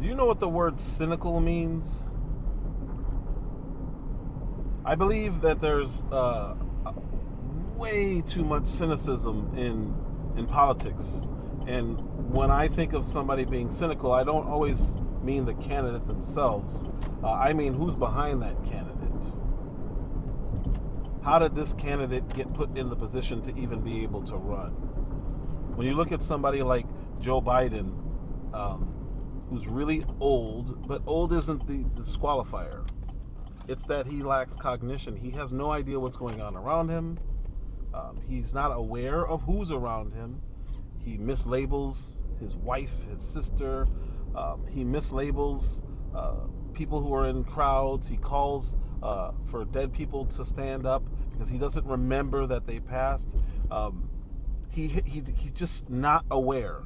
Do you know what the word cynical means? I believe that there's way too much cynicism in politics. And when I think of somebody being cynical, I don't always mean the candidate themselves. I mean who's behind that candidate. How did this candidate get put in the position to even be able to run? When you look at somebody like Joe Biden, who's really old, but old isn't the disqualifier. It's that he lacks cognition. He has no idea what's going on around him. He's not aware of who's around him. He mislabels his wife, his sister. He mislabels people who are in crowds. He calls for dead people to stand up because he doesn't remember that they passed. He's just not aware.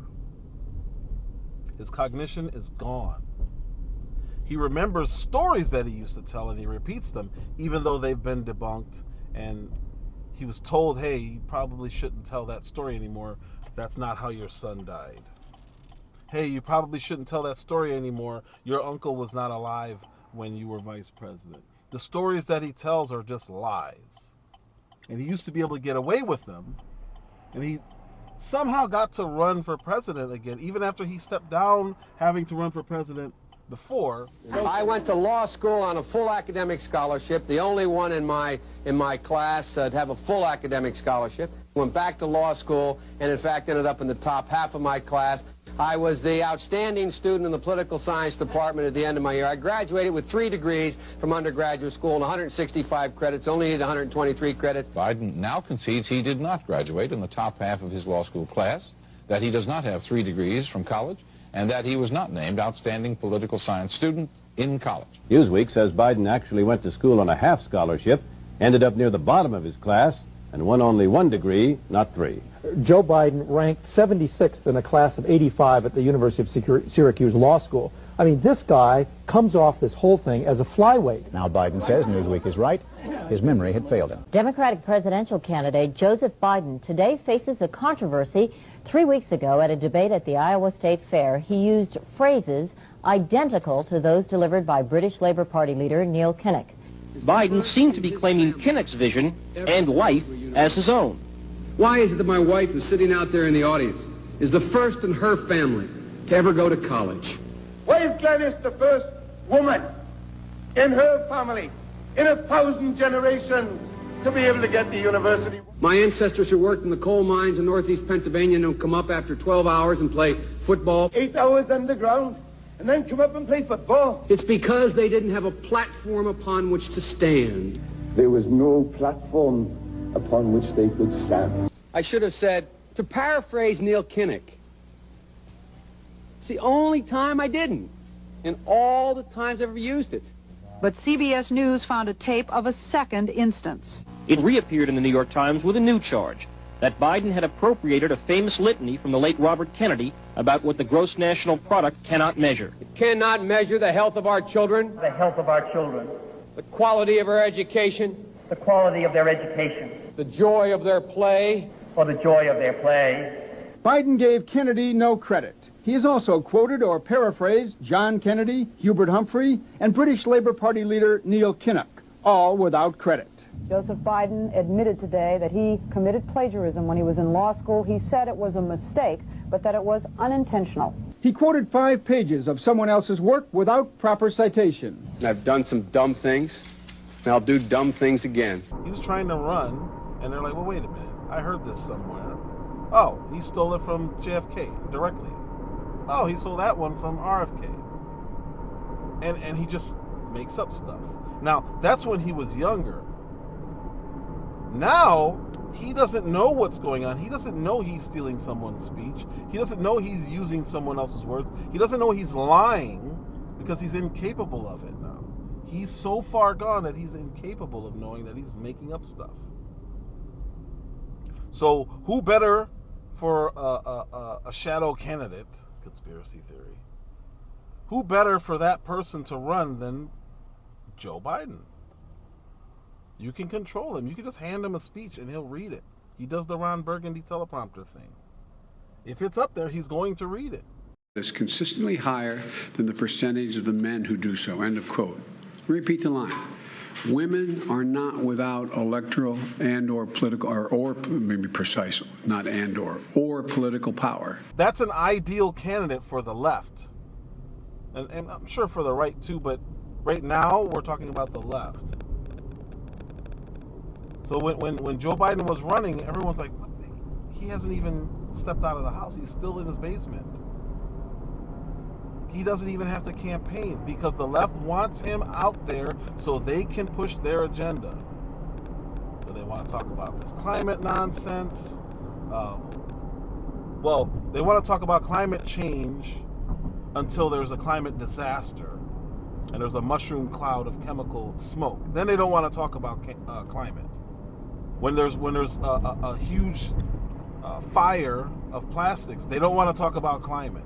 His cognition is gone. He remembers stories that he used to tell and he repeats them, even though they've been debunked. And he was told, hey, you probably shouldn't tell that story anymore. That's not how your son died. Hey, you probably shouldn't tell that story anymore. Your uncle was not alive when you were vice president. The stories that he tells are just lies. And he used to be able to get away with them. And he somehow got to run for president again, even after he stepped down having to run for president before. I went to law school on a full academic scholarship, the only one in my class to have a full academic scholarship. Went back to law school and in fact ended up in the top half of my class. I was the outstanding student in the political science department at the end of my year. I graduated with 3 degrees from undergraduate school and 165 credits, only needed 123 credits. Biden now concedes he did not graduate in the top half of his law school class, that he does not have 3 degrees from college, and that he was not named outstanding political science student in college. Newsweek says Biden actually went to school on a half scholarship, ended up near the bottom of his class, and won only 1 degree, not 3. Joe Biden ranked 76th in a class of 85 at the University of Syracuse Law School. I mean, this guy comes off this whole thing as a flyweight. Now Biden says Newsweek is right. His memory had failed him. Democratic presidential candidate Joseph Biden today faces a controversy. 3 weeks ago at a debate at the Iowa State Fair, he used phrases identical to those delivered by British Labour Party leader Neil Kinnock. Biden seemed to be claiming Kinnock's vision and life as his own. Why is it that my wife, who's sitting out there in the audience, is the first in her family to ever go to college? Why is Gladys the first woman in her family in 1,000 generations to be able to get to university? My ancestors who worked in the coal mines in northeast Pennsylvania don't come up after 12 hours and play football. 8 hours underground and then come up and play football. It's because they didn't have a platform upon which to stand. There was no platform upon which they could stand. I should have said, to paraphrase Neil Kinnock, it's the only time I didn't, and all the times I've ever used it. But CBS News found a tape of a second instance. It reappeared in the New York Times with a new charge, that Biden had appropriated a famous litany from the late Robert Kennedy about what the gross national product cannot measure. It cannot measure the health of our children, The health of our children, the quality of our education, the quality of their education, the joy of their play, or the joy of their play. Biden gave Kennedy no credit. He has also quoted or paraphrased John Kennedy, Hubert Humphrey, and British Labour Party leader Neil Kinnock, all without credit. Joseph Biden admitted today that he committed plagiarism when he was in law school. He said it was a mistake, but that it was unintentional. He quoted 5 pages of someone else's work without proper citation. I've done some dumb things, and I'll do dumb things again. He was trying to run, and they're like, well, wait a minute. I heard this somewhere. Oh, he stole it from JFK directly. Oh, he stole that one from RFK. And he just makes up stuff. Now, that's when he was younger. Now, he doesn't know what's going on. He doesn't know he's stealing someone's speech. He doesn't know he's using someone else's words. He doesn't know he's lying because he's incapable of it now. He's so far gone that he's incapable of knowing that he's making up stuff. So who better for a shadow candidate, conspiracy theory, who better for that person to run than Joe Biden? You can control him. You can just hand him a speech and he'll read it. He does the Ron Burgundy teleprompter thing. If it's up there, he's going to read it. is consistently higher than the percentage of the men who do so, end of quote. Repeat the line. Women are not without electoral and or political, or maybe precise, not and or political power. That's an ideal candidate for the left. And I'm sure for the right too, but right now we're talking about the left. So when Joe Biden was running, everyone's like, what he hasn't even stepped out of the house. He's still in his basement. He doesn't even have to campaign because the left wants him out there so they can push their agenda. So they want to talk about this climate nonsense. Well, they want to talk about climate change until there's a climate disaster and there's a mushroom cloud of chemical smoke. Then they don't want to talk about climate. When there's a huge fire of plastics, they don't want to talk about climate.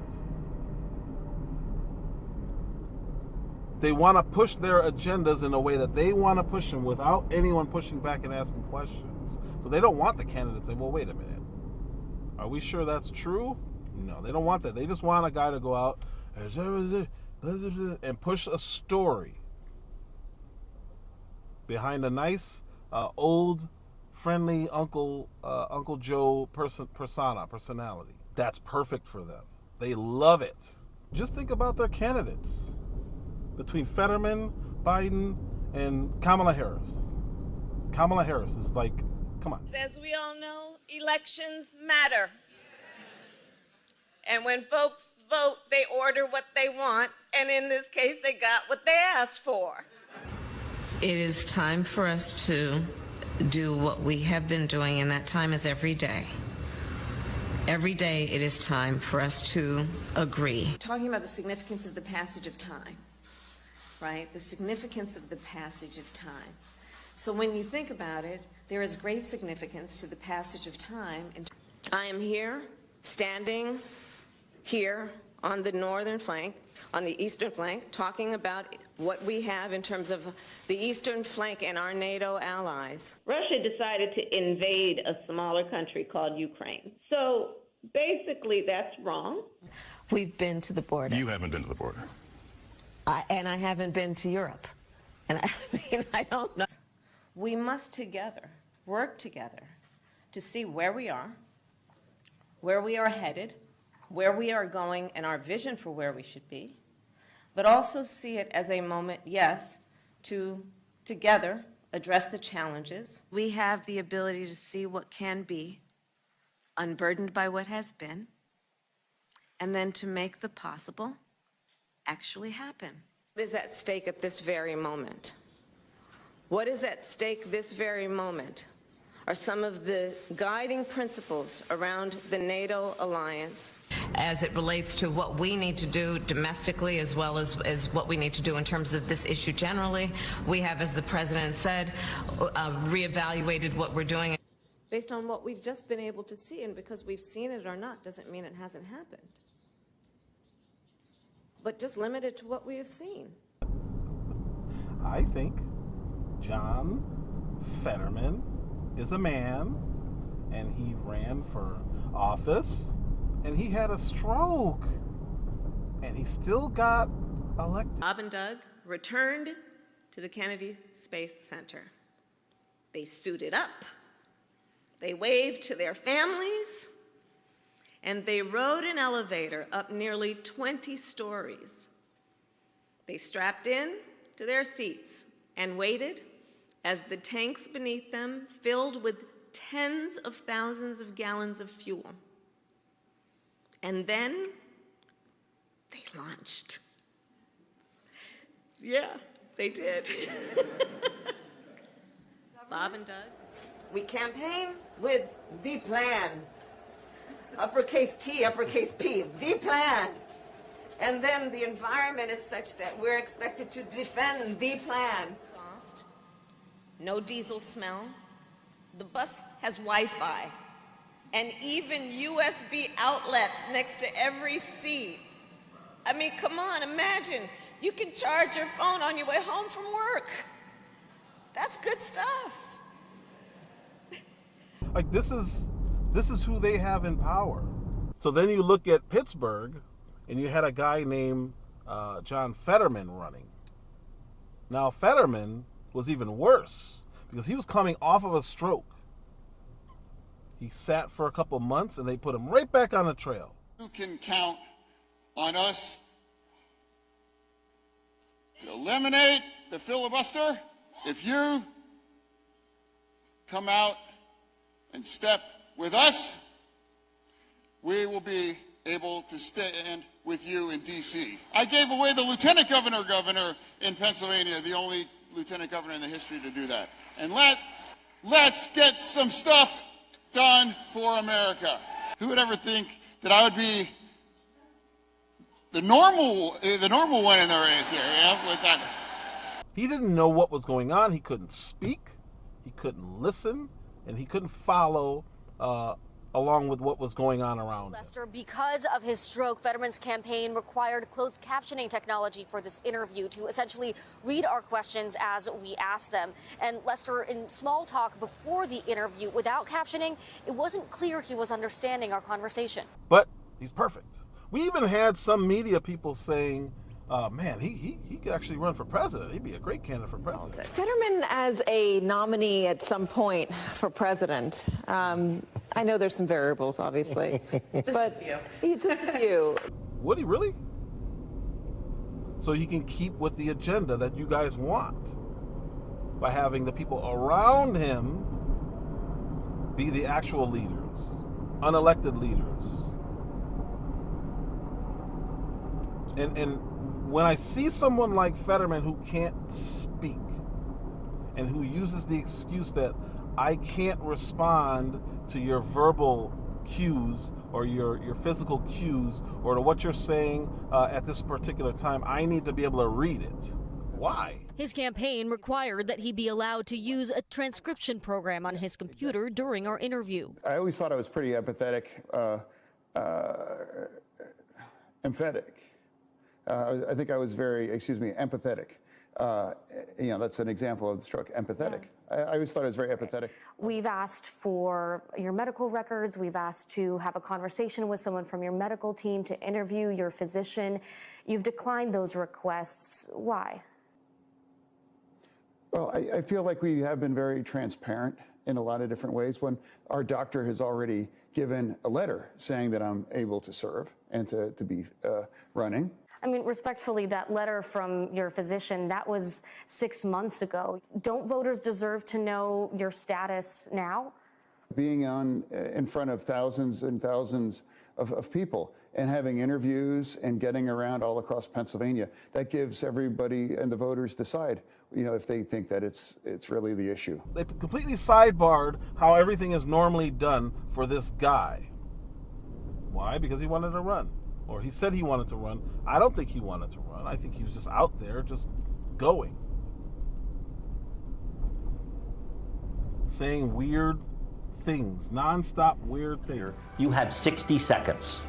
They want to push their agendas in a way that they want to push them without anyone pushing back and asking questions. So they don't want the candidate to say, well, wait a minute. Are we sure that's true? No, they don't want that. They just want a guy to go out and push a story behind a nice, old, friendly Uncle Joe personality. That's perfect for them. They love it. Just think about their candidates. Between Fetterman, Biden, and Kamala Harris. Kamala Harris is like, come on. As we all know, elections matter. And when folks vote, they order what they want, and in this case, they got what they asked for. It is time for us to do what we have been doing, and that time is every day. Every day it is time for us to agree. Talking about the significance of the passage of time. Right? The significance of the passage of time. So when you think about it, there is great significance to the passage of time. I am here, standing here on the northern flank, on the eastern flank, talking about what we have in terms of the eastern flank and our NATO allies. Russia decided to invade a smaller country called Ukraine. So basically that's wrong. We've been to the border. You haven't been to the border. And I haven't been to Europe. And I don't know. We must together work together to see where we are headed, where we are going, and our vision for where we should be, but also see it as a moment, yes, to together address the challenges. We have the ability to see what can be, unburdened by what has been, and then to make the possible actually happen. What is at stake at this very moment? What is at stake this very moment are some of the guiding principles around the NATO alliance. As it relates to what we need to do domestically as well as what we need to do in terms of this issue generally, we have, as the President said, reevaluated what we're doing. Based on what we've just been able to see, and because we've seen it or not doesn't mean it hasn't happened. But just limited to what we have seen. I think John Fetterman is a man, and he ran for office, and he had a stroke, and he still got elected. Bob and Doug returned to the Kennedy Space Center. They suited up, they waved to their families, and they rode an elevator up nearly 20 stories. They strapped in to their seats and waited as the tanks beneath them filled with tens of thousands of gallons of fuel. And then they launched. Yeah, they did. Bob and Doug, we campaign with the plan. Uppercase T, uppercase P, the plan. And then the environment is such that we're expected to defend the plan. Exhaust, no diesel smell. The bus has Wi-Fi, and even USB outlets next to every seat. I mean, come on, imagine. You can charge your phone on your way home from work. That's good stuff. Like, this is who they have in power. So then you look at Pittsburgh, and you had a guy named John Fetterman running. Now, Fetterman was even worse because he was coming off of a stroke. He sat for a couple months, and they put him right back on the trail. You can count on us to eliminate the filibuster if you come out and step with us. We will be able to stand with you in D.C. I gave away the lieutenant governor in Pennsylvania, the only lieutenant governor in the history to do that. And let's get some stuff done for America. Who would ever think that I would be the normal one in the race here, you know, with that? He didn't know what was going on. He couldn't speak, he couldn't listen, and he couldn't follow along with what was going on around him. Lester, because of his stroke, Fetterman's campaign required closed captioning technology for this interview to essentially read our questions as we asked them. And Lester, in small talk before the interview, without captioning, it wasn't clear he was understanding our conversation. But he's perfect. We even had some media people saying, man, he could actually run for president. He'd be a great candidate for president. Fetterman as a nominee at some point for president. I know there's some variables, obviously, but just a few. Would he really? So he can keep with the agenda that you guys want by having the people around him be the actual leaders, unelected leaders. And when I see someone like Fetterman who can't speak and who uses the excuse that I can't respond to your verbal cues or your physical cues or to what you're saying at this particular time, I need to be able to read it. Why? His campaign required that he be allowed to use a transcription program on his computer during our interview. I always thought I was pretty emphatic. I think I was very, empathetic. That's an example of the stroke, empathetic. Yeah. I always thought I was very empathetic. We've asked for your medical records. We've asked to have a conversation with someone from your medical team, to interview your physician. You've declined those requests. Why? Well, I feel like we have been very transparent in a lot of different ways. When our doctor has already given a letter saying that I'm able to serve and to be running. I mean, respectfully, that letter from your physician, that was 6 months ago. Don't voters deserve to know your status now? Being in front of thousands and thousands of people and having interviews and getting around all across Pennsylvania, that gives everybody and the voters decide, if they think that it's really the issue. They completely sidebarred how everything is normally done for this guy. Why? Because he wanted to run. Or he said he wanted to run. I don't think he wanted to run. I think he was just out there, just going. Saying weird things, nonstop weird things. You have 60 seconds.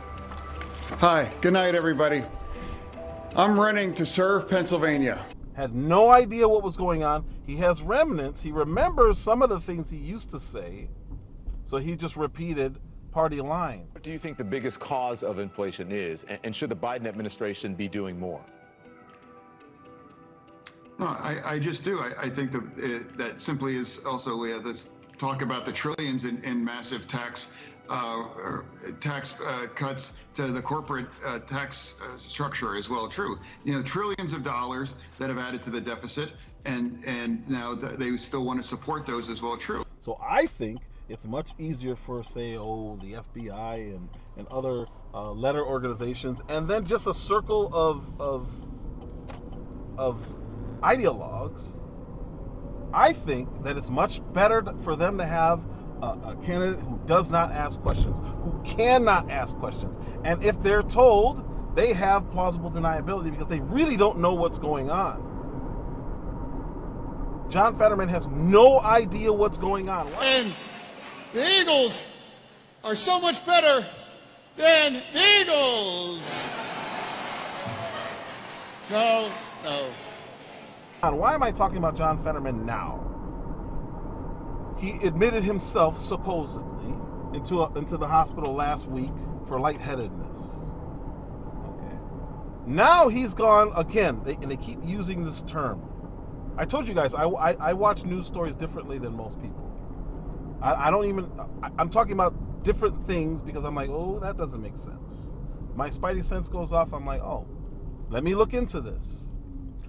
Hi, good night, everybody. I'm running to serve Pennsylvania. Had no idea what was going on. He has remnants. He remembers some of the things he used to say. So he just repeated party line. What do you think the biggest cause of inflation is, and should the Biden administration be doing more? No, I just do. I think that simply is also, we have this talk about the trillions in massive tax cuts to the corporate tax structure as well. True. Trillions of dollars that have added to the deficit, and now they still want to support those as well. True. So I think it's much easier for, say, the FBI and other letter organizations, and then just a circle of ideologues. I think that it's much better for them to have a candidate who does not ask questions, who cannot ask questions. And if they're told, they have plausible deniability because they really don't know what's going on. John Fetterman has no idea what's going on. And the Eagles are so much better than the Eagles. No. Why am I talking about John Fetterman now? He admitted himself, supposedly, into the hospital last week for lightheadedness. Okay. Now he's gone again, and they keep using this term. I told you guys, I watch news stories differently than most people. I'm talking about different things because I'm like, oh, that doesn't make sense. My spidey sense goes off. I'm like, oh, let me look into this.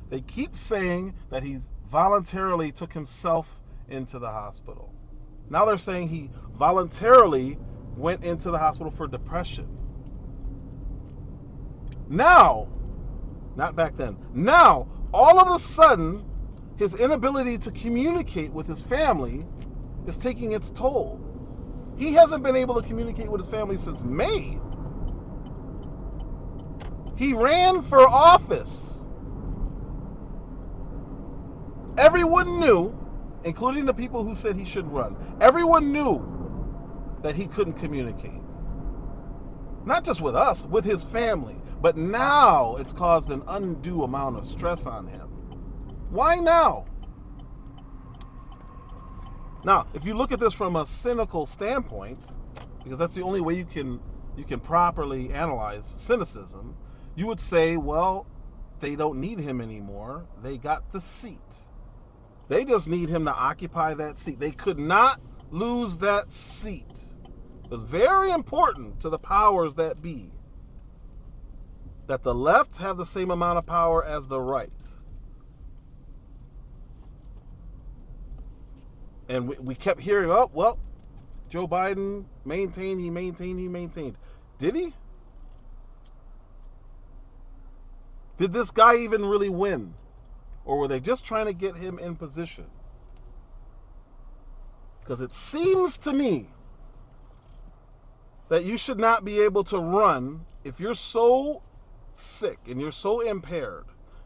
They keep saying that he voluntarily took himself into the hospital. Now they're saying he voluntarily went into the hospital for depression. Now, not back then, now, all of a sudden, his inability to communicate with his family is taking its toll. He hasn't been able to communicate with his family since May. He ran for office. Everyone knew, including the people who said he should run, everyone knew that he couldn't communicate. Not just with us, with his family. But now it's caused an undue amount of stress on him. Why now? Now, if you look at this from a cynical standpoint, because that's the only way you can properly analyze cynicism, you would say, well, they don't need him anymore. They got the seat. They just need him to occupy that seat. They could not lose that seat. It was very important to the powers that be that the left have the same amount of power as the right. And we kept hearing, oh, well, Joe Biden maintained, he maintained. Did he? Did this guy even really win? Or were they just trying to get him in position? Because it seems to me that you should not be able to run if you're so sick and you're so impaired.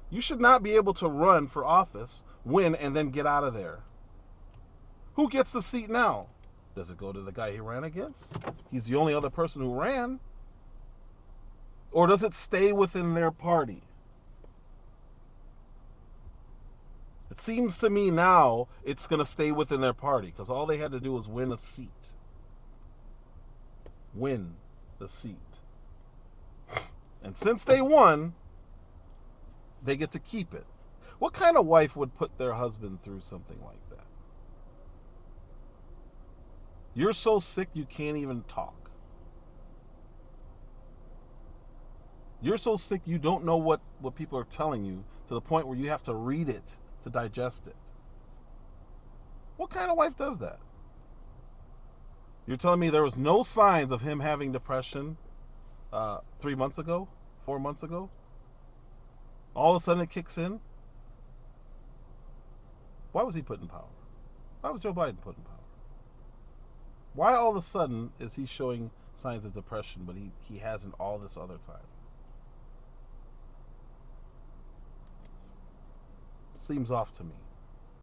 You should not be able to run for office, win, and then get out of there. Who gets the seat now? Does it go to the guy he ran against? He's the only other person who ran. Or does it stay within their party? It seems to me now it's going to stay within their party because all they had to do was win a seat. Win the seat. And since they won, they get to keep it. What kind of wife would put their husband through something like that? You're so sick you can't even talk. You're so sick you don't know what people are telling you to the point where you have to read it to digest it. What kind of wife does that? You're telling me there was no signs of him having depression 3 months ago, 4 months ago? All of a sudden it kicks in? Why was he put in power? Why was Joe Biden put in power? Why all of a sudden is he showing signs of depression, but he hasn't all this other time? Seems off to me.